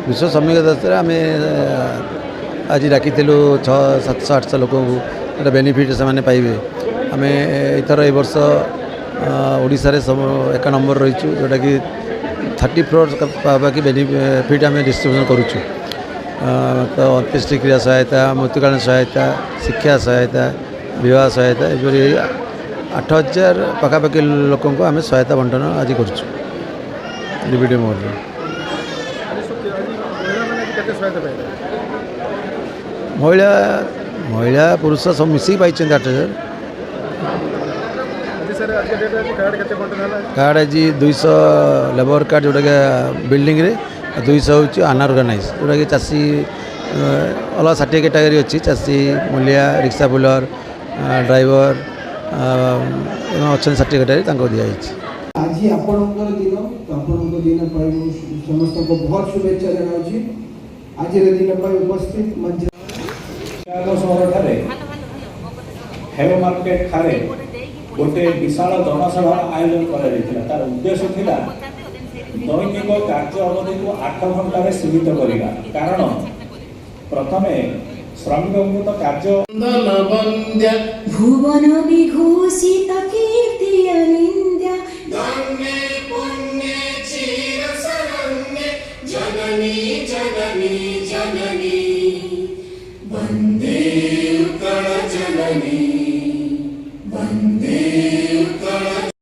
विश्व श्रमिक दिवस आम आज डाक 600-700-800 लोक गोटे बेनिफिट से पाइबे। आम एथर ए वर्ष ओडिशा रे सब 1 नंबर रही जोटा कि 30 करोड़ पाखी बेनिफिट आम डिस्ट्रीब्यूशन करुचु। तो अंत्येष्टि क्रिया सहायता, मृत्युकालीन सहायता, शिक्षा सहायता, विवाह सहायता एपरी 8000 पाखापाखि लोक आम सहायता बंटन आज करुचु डीबीटी मोड। महिला महिला पुरुष सब मिसिक पाई 8000 कार्ड। आज 200 लेबर कार्ड जोटा कि बिल्डिंग रे 200 हूँ अनऑर्गेनाइज जोटा कि चाषी अलग 60 कैटेगरी अच्छी चाषी मूलिया रिक्शा पुलर ड्राइवर अच्छा 60 कैटेगरी दिखाई। आज आपणकर दिन तो आपणकर दिन समस्त को बहुत शुभेच्छा जनाऊँ। आज दिन उपस्थित मंच सहर हेलो मार्केट ठारे गोटे विशाल जनसभा आयोजन कर तार उद्देश्य थिला दैनिक कार्य अवधि को 8 घंटा सीमित करवा। कारण प्रथम श्रमिक कार्य भुवन विभूषित कीर्ति अनिंद्य जननी जननी जननी वंदे उत्कल जननी।